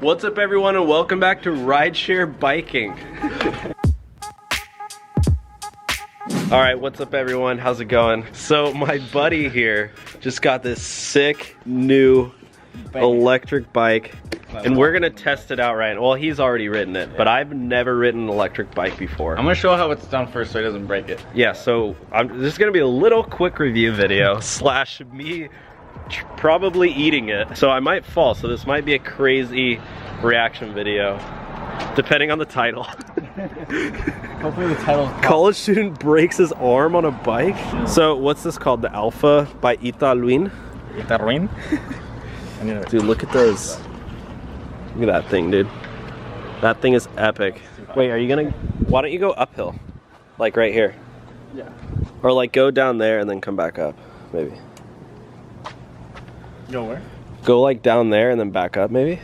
What's up everyone and welcome back to Rideshare Biking. Alright, what's up everyone? How's it going? So my buddy here just got this sick new electric bike and we're gonna test it out right now. Well, he's already ridden it, but I've never ridden an electric bike before. I'm gonna show how it's done first so he doesn't break it. Yeah, so this is gonna be a little quick review video slash me probably eating it. So I might fall, so this might be a crazy reaction video, depending on the title. Hopefully the title's College student breaks his arm on a bike. So what's this called? The Alpha by Italuin? Italuin? Dude, look at those. Look at that thing, dude. That thing is epic. Wait, are you gonna, why don't you go uphill? Like right here. Yeah. Or like go down there and then come back up, maybe. Go where? Go like down there and then back up, maybe?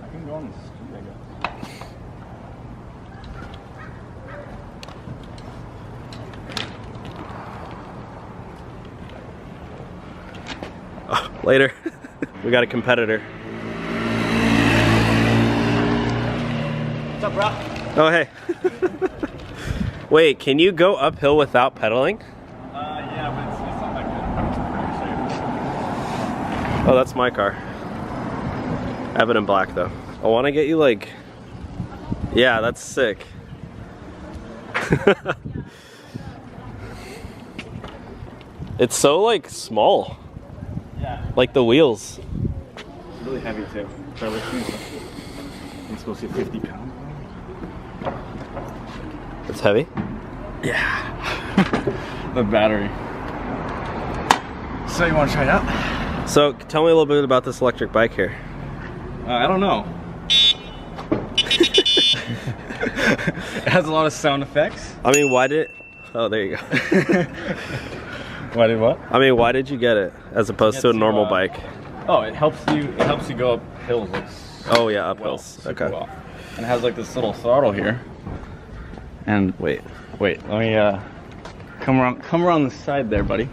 I can go on the street, I guess. Oh, later. We got a competitor. What's up, bro? Oh, hey. Wait, can you go uphill without pedaling? Yeah, but it's not that good. Oh, that's my car. I have it in black though. I want to get you like, yeah, that's sick. It's so like small. Yeah. Like the wheels. It's really heavy too. It's supposed to be 50 pounds. It's heavy? Yeah. The battery. So you want to try it out? So tell me a little bit about this electric bike here. I don't know. It has a lot of sound effects. I mean, why did, oh, there you go. Why did what? I mean, why did you get it as opposed to a normal bike? Oh, it helps you go up hills like Oh yeah, up well, hills. super Okay. well. And it has like this little throttle here. And wait, let me come around the side there, buddy.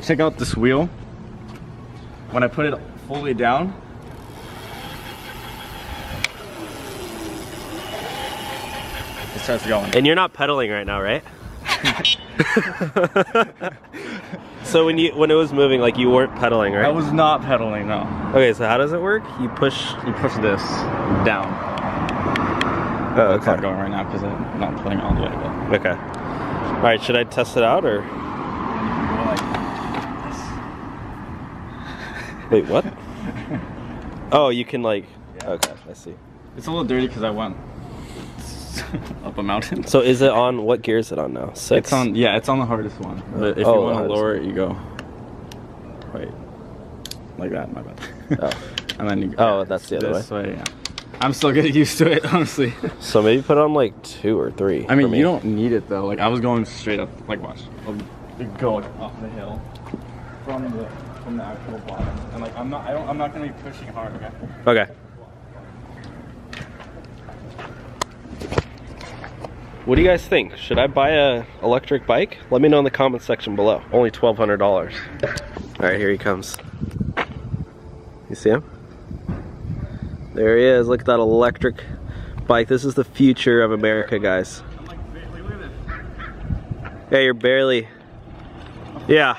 Check out this wheel. When I put it fully down, it starts going. And you're not pedaling right now, right? So when it was moving, like you weren't pedaling, right? I was not pedaling, no. Okay, so how does it work? You push this down. Oh, It's not okay. going right now because I'm not putting it all the way. But Okay. All right, should I test it out or? Wait, what? Oh, you can like, okay, I see. it's a little dirty because I went up a mountain. So is it on, what gear is it on now? 6? It's on, yeah, it's on the hardest one. But if Oh, you want to hardest lower it, you go right like that. My bad. Oh. And then you Oh, that's the other this way. Yeah. I'm still getting used to it, honestly. So maybe put on like 2 or 3. I mean, for me. you don't need it though. Like I was going straight up. Like watch, I'll go like up the hill from the actual bottom, and like I'm not gonna be pushing hard. Okay. Okay. What do you guys think? Should I buy a electric bike? Let me know in the comment section below. Only $1,200. All right, here he comes. You see him? There he is. Look at that electric bike. This is the future of America, guys. Yeah, you're barely. Yeah.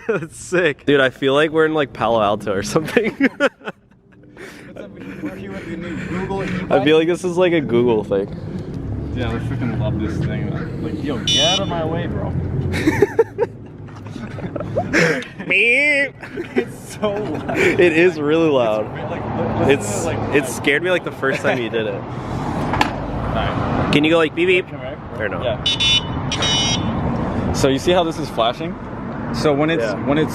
That's sick. Dude, I feel like we're in like Palo Alto or something. I feel like this is like a Google thing. Yeah, I freaking love this thing. Man. Like, yo, get out of my way, bro. It's so loud. It is really loud. It's like, It scared me like the first time you did it. Alright. Can you go like beep beep? Come here. Or no? Yeah. So you see how this is flashing? So when it's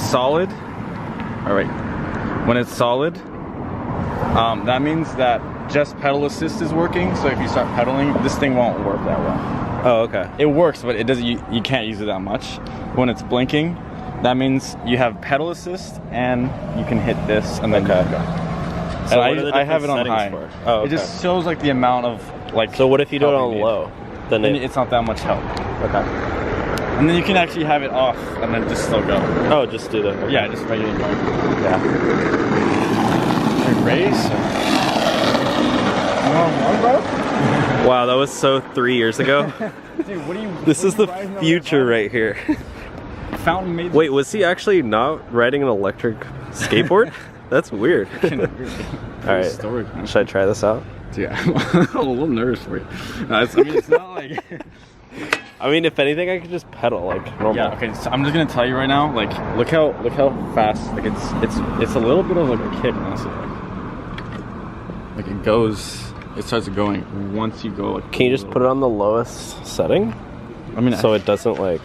solid, all right. When it's solid, that means that just pedal assist is working. So if you start pedaling, this thing won't work that well. Oh, okay. It works, but it doesn't. You can't use it that much. When it's blinking, that means you have pedal assist and you can hit this and then Okay. go. So And what are the I have it different on settings high. for? Oh, It okay. just shows like the amount of like. So what if you do it help on you need. low? Then Then it's not that much help. okay. And then you can actually have it off and then just still go. Oh, just do that. Okay. Yeah, just regular going. Yeah. Race. Wow, that was so 3 years ago. Dude, what are you? This is the future right here. Fountain made. Wait, was he actually not riding an electric skateboard? That's weird. Alright, should I try this out? Yeah, I'm a little nervous for you. I mean, it's not like... I mean, if anything, I could just pedal like normal. Yeah, okay, so I'm just gonna tell you right now, like, look how fast, like, it's a little bit of like a kick, honestly. Like it goes, it starts going once you go like... Can you just put it on the lowest setting? I mean, so it doesn't like...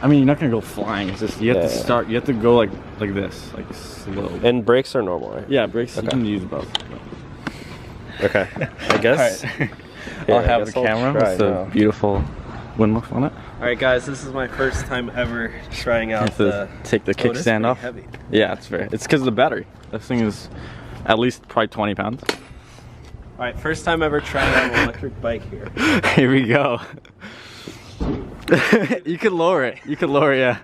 I mean, you're not gonna go flying. It's just you have to start. You have to go like this, like slow. And brakes are normal, right? Yeah, brakes. You can use both. Okay, I guess. Right. I'll have the camera with the beautiful windmill on it. All right, guys, this is my first time ever trying out the. Take the kickstand off. Heavy. Yeah, it's because of the battery. This thing is at least probably 20 pounds. All right, first time ever trying out an electric bike here. Here we go. You could lower it. You could lower it, yeah.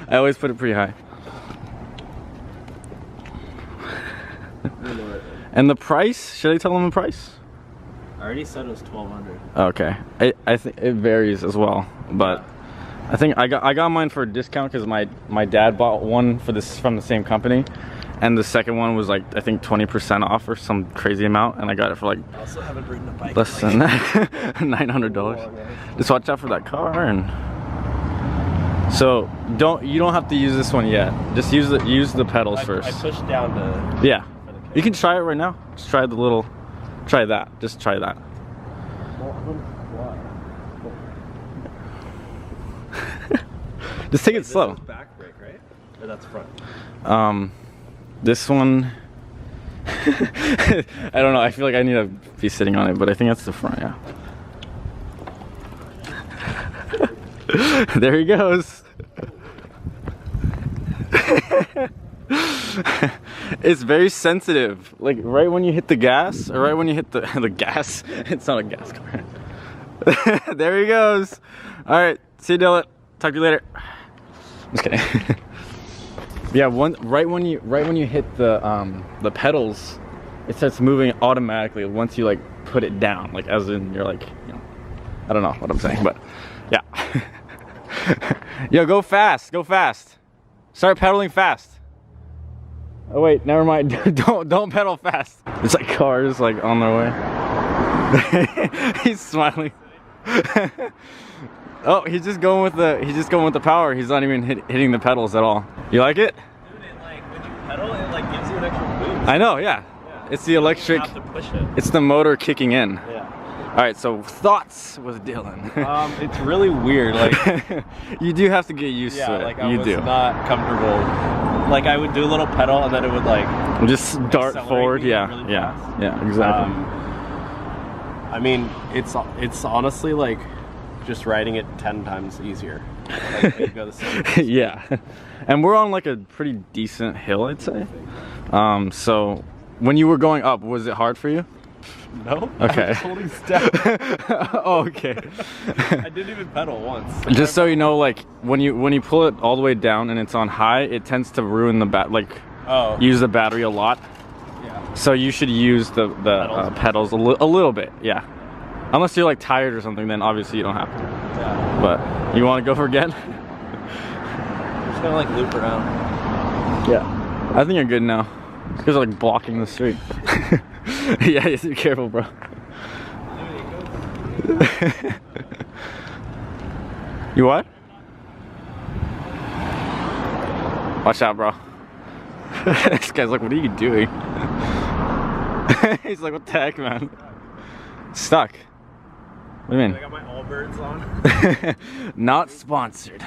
I always put it pretty high. And the price? Should I tell them the price? I already said it was $1,200. Okay. I think it varies as well, but I think I got mine for a discount because my dad bought one from the same company, and the second one was like I think 20% off or some crazy amount, and I got it for like I also haven't ridden a bike less than $900. Just watch out for that car. And so you don't have to use this one yet. Just use the pedals first. I pushed down to... Yeah, you can try it right now. Just try try that. Just try that. Just take it slow. This is back brake, right? Or that's front? This one, I don't know. I feel like I need to be sitting on it, but I think that's the front, yeah. There he goes. It's very sensitive. Like right when you hit the gas, or right when you hit the gas. It's not a gas car. There he goes. All right, see you, Dylan. Talk to you later. Just kidding. Yeah, right when you hit the pedals, it starts moving automatically once you like put it down. Like as in you're like, you know, I don't know what I'm saying, but yeah. Yo, go fast, go fast. Start pedaling fast. Oh wait, never mind. don't pedal fast. It's like cars like on their way. He's smiling. Oh, he's just going with the power. He's not even hitting the pedals at all. You like it? Dude, it like when you pedal, it like gives you an extra boost. I know, yeah. It's the electric. You have to push it. It's the motor kicking in. Yeah. All right, so thoughts with Dylan. It's really weird. Like you do have to get used to it. Like I you was do. not comfortable. Like I would do a little pedal and then it would like just dart forward. Yeah, really yeah, fast. yeah, exactly. I mean, it's honestly like just riding it 10 times easier. Like, you go the same pace. Yeah, and we're on like a pretty decent hill, I'd say. So when you were going up, was it hard for you? No. Okay. I was holding step. Oh, okay. I didn't even pedal once. Just so you know, like when you pull it all the way down and it's on high, it tends to ruin the use the battery a lot. Yeah. So you should use the pedals a little bit, yeah. Unless you're like tired or something, then obviously you don't have to. Yeah. But you want to go for again? I'm just gonna like loop around. Yeah. I think you're good now. Because like blocking the street. Yeah, just be careful, bro. You what? Watch out, bro. This guy's like, what are you doing? He's like, what the heck, man? Stuck. What do you mean? I got my Allbirds on. Not sponsored.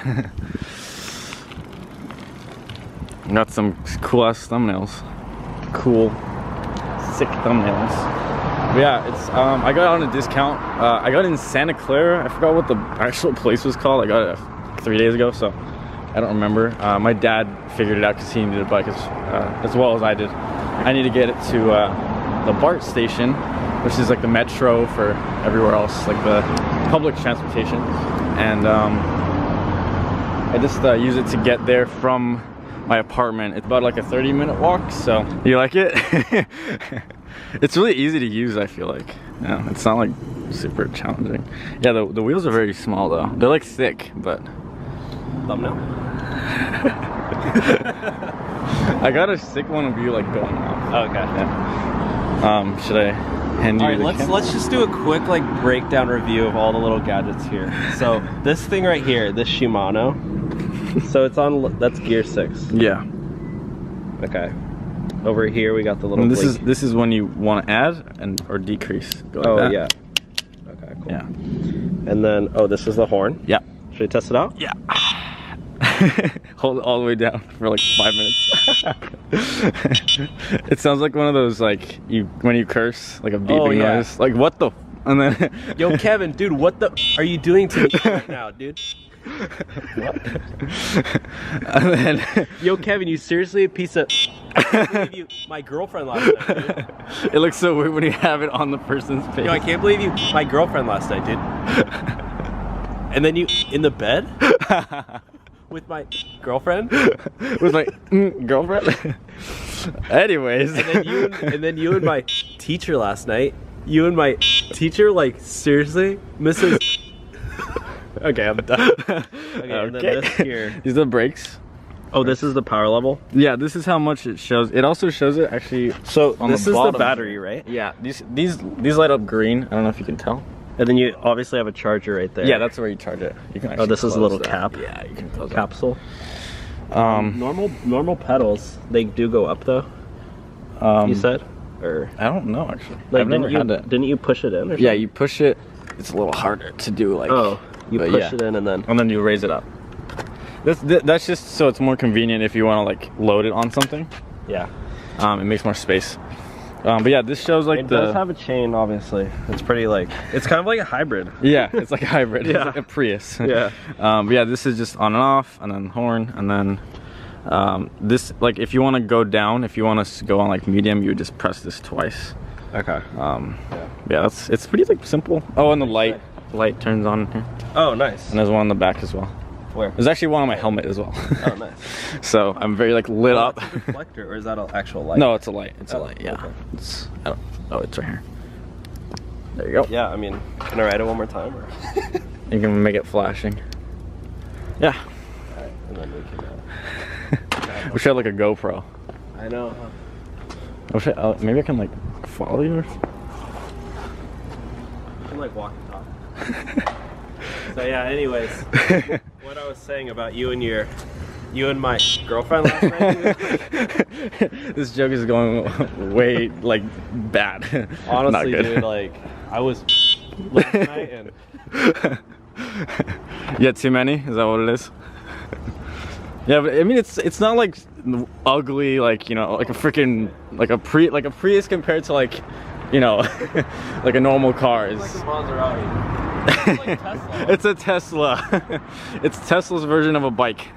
Got some cool ass thumbnails. Cool, sick thumbnails. But yeah, it's I got it on a discount. I got it in Santa Clara. I forgot what the actual place was called. I got it 3 days ago, so I don't remember. My dad figured it out because he needed a bike as well as I did. I need to get it to the BART station, which is like the metro for everywhere else, like the public transportation. And I just use it to get there from my apartment. It's about like a 30-minute walk, so you like it? It's really easy to use, I feel like. Yeah, it's not like super challenging. Yeah, the wheels are very small though. They're like thick, but Thumbnail. I got a sick one of you like going off. Oh, okay. Yeah. Should I hand you? All right, let's just do a quick like breakdown review of all the little gadgets here. So this thing right here, this Shimano. So it's on. That's gear 6. Yeah. Okay. Over here we got the little. And this is when you want to add or decrease. Go like that. Yeah. Okay. Cool. Yeah. And then this is the horn. Yeah. Should we test it out? Yeah. Hold it all the way down for like 5 minutes. It sounds like one of those like when you curse, like a beeping noise. Like what the? And then Yo, Kevin, dude, what the are you doing to me right now, dude? What? And then Yo, Kevin, you seriously a piece of. I can't believe you, my girlfriend last night, dude. It looks so weird when you have it on the person's face. Yo, I can't believe you, my girlfriend last night, dude. And then you in the bed with my girlfriend. With my girlfriend. Anyways. And then you and my teacher last night. You and my teacher, like seriously, Mrs. Okay, I'm done. Okay, and then this here. These are the brakes. Oh, this is the power level? Yeah, this is how much it shows. It also shows it actually. So on this the is bottom. the battery, right? Yeah, these light up green. I don't know if you can tell. And then you obviously have a charger right there. Yeah, that's where you charge it. You can actually this is a little that. cap. Yeah, you can close capsule. That. Normal pedals, they do go up though. You said, or I don't know actually. like, I've never had it. Didn't you push it in? Or something? Yeah, you push it. It's a little harder to do. Like you push it in and then you raise it up. That's just so it's more convenient if you want to like load it on something. Yeah. It makes more space. But yeah, this shows like it does have a chain, obviously. It's pretty like it's kind of like a hybrid. Yeah, it's like a hybrid. Yeah. It's like a Prius. Yeah. But yeah, this is just on and off, and then horn, and then this like if you want to go down, if you want to go on like medium, you would just press this twice. Okay. Yeah, it's pretty like simple. Oh, and the light turns on here. Oh, nice. And there's one on the back as well. Where? There's actually one on my helmet as well. Oh, nice. So I'm very like lit up. That's a reflector, or is that an actual light? No, it's a light. It's a light. Yeah. Okay. It's it's right here. There you go. Yeah, I mean, can I ride it one more time? Or? You can make it flashing. Yeah. Alright, and then we can. Wish I had like a GoPro. I know. Huh? Maybe I can like follow you. You can like walk and talk. So yeah, anyways, what I was saying about you and my girlfriend last night. This joke is going way like bad. Honestly, dude, like I was last night and you had too many? Is that what it is? Yeah, but I mean it's not like ugly, like, you know, like a freaking like a Prius compared to like, you know, like a normal car is. It's like a Maserati. It's like Tesla. It's a Tesla. It's Tesla's version of a bike.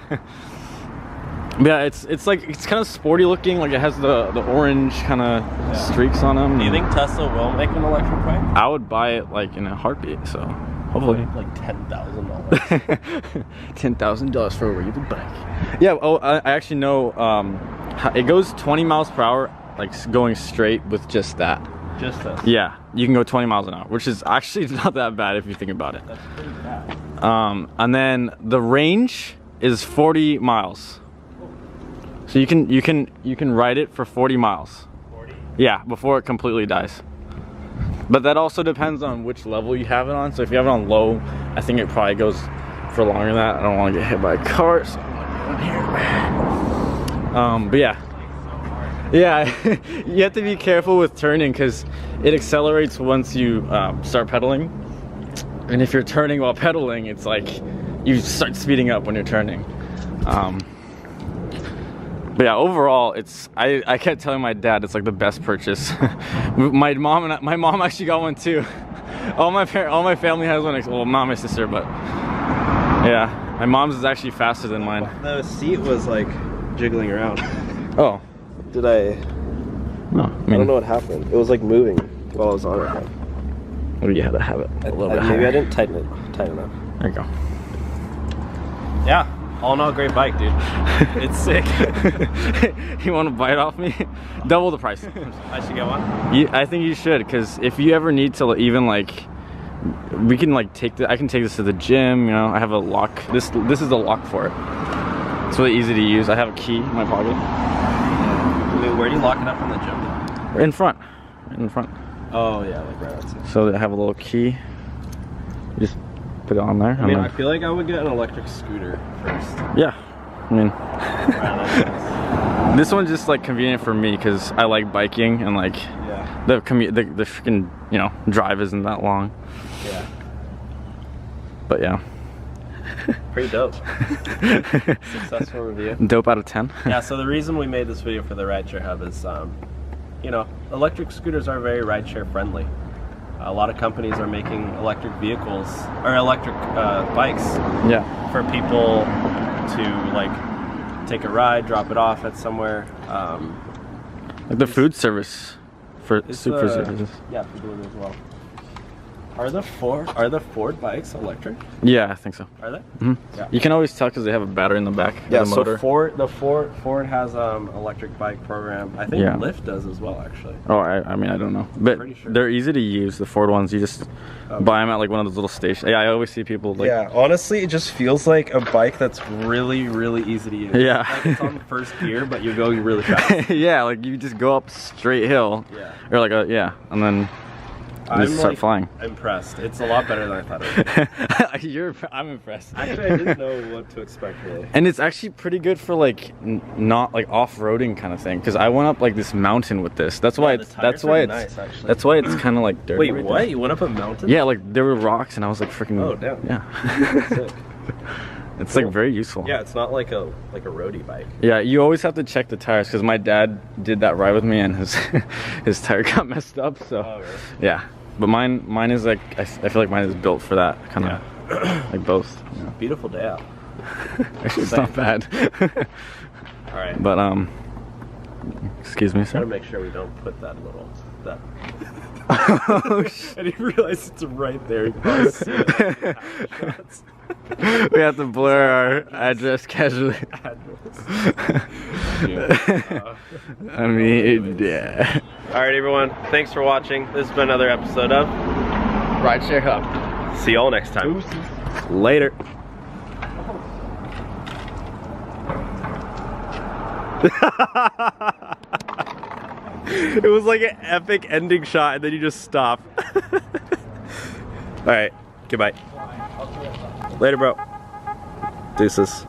Yeah, it's like it's kind of sporty looking. Like it has the orange kind of streaks on them. Do you think Tesla will make an electric bike? I would buy it like in a heartbeat. So hopefully, like $10,000. $10,000 for a regular bike. Yeah. Oh, I actually know. It goes 20 miles per hour, like going straight with just that. Just this. Yeah, you can go 20 miles an hour, which is actually not that bad if you think about it. That's pretty bad. And then the range is 40 miles. So you can ride it for 40 miles. 40? Yeah, before it completely dies. But that also depends on which level you have it on. So if you have it on low, I think it probably goes for longer than that. I don't want to get hit by a car, so I'm here. But yeah. Yeah, you have to be careful with turning because it accelerates once you start pedaling. And if you're turning while pedaling, it's like you start speeding up when you're turning. But yeah, overall, I kept telling my dad it's like the best purchase. my mom actually got one too. All my family has one. Well, not my sister, but yeah, my mom's is actually faster than mine. The seat was like jiggling around. Oh. Did I? No, I don't know what happened. It was like moving while I was on it. Maybe you had to have it a little bit Maybe higher. I didn't tighten enough. There you go. Yeah. All in all, great bike, dude. It's sick. You want to buy it off me? Double the price. I should get one? I think you should, because if you ever need to even like, we can like I can take this to the gym, you know. I have a lock. This is the lock for it. It's really easy to use. I have a key in my pocket. I mean, where do you lock it up in the gym? In front. In front. Oh yeah, like right outside. So I have a little key. You just put it on there. I mean, I feel like I would get an electric scooter first. Yeah. I mean, Wow, this one's just like convenient for me because I like biking and like the freaking, you know, drive isn't that long. Yeah. But yeah. Pretty dope. Successful review. Dope out of 10. Yeah, so the reason we made this video for the Rideshare Hub is, you know, electric scooters are very rideshare friendly. A lot of companies are making electric vehicles, or electric bikes, yeah, for people to like take a ride, drop it off at somewhere. Like the food service for super services. Yeah, for doing it as well. Are the Ford bikes electric? Yeah, I think so. Are they? Mm-hmm. Yeah. You can always tell because they have a battery in the back. Yeah, the motor. So Ford has electric bike program. I think Lyft does as well, actually. Oh, I mean, I don't know, but Sure. they're easy to use. The Ford ones, you just buy them at like one of those little stations. Yeah, I always see people like. Yeah, honestly, it just feels like a bike that's really, really easy to use. Yeah. Like it's on first gear, but you're going really fast. Yeah, like you just go up straight hill. Yeah. Or like and then. I'm just start flying. Impressed. It's a lot better than I thought it would be. I'm impressed. Actually, I didn't know what to expect really. And it's actually pretty good for like not like off-roading kind of thing. Because I went up like this mountain with this. That's why it's nice, actually. That's why it's kind of like dirt. Wait, right what? there. You went up a mountain? Yeah, like there were rocks, and I was like freaking. Oh damn. Yeah. Sick. It's like very useful. Yeah, it's not like a roadie bike. Yeah, you always have to check the tires because my dad did that ride with me, and his tire got messed up. So really? Yeah. But mine is like, I feel like mine is built for that kind of, like both. Yeah. Beautiful day out. Actually, it's not bad. All right. But excuse me, sir. Gotta make sure we don't put that. Oh shit! I didn't realize it's right there. You can probably see it. We have to blur our address casually. I mean, yeah. Alright everyone, thanks for watching. This has been another episode of Rideshare Hub. See y'all next time. Later. It was like an epic ending shot and then you just stop. Alright, goodbye. Later, bro. Deuces.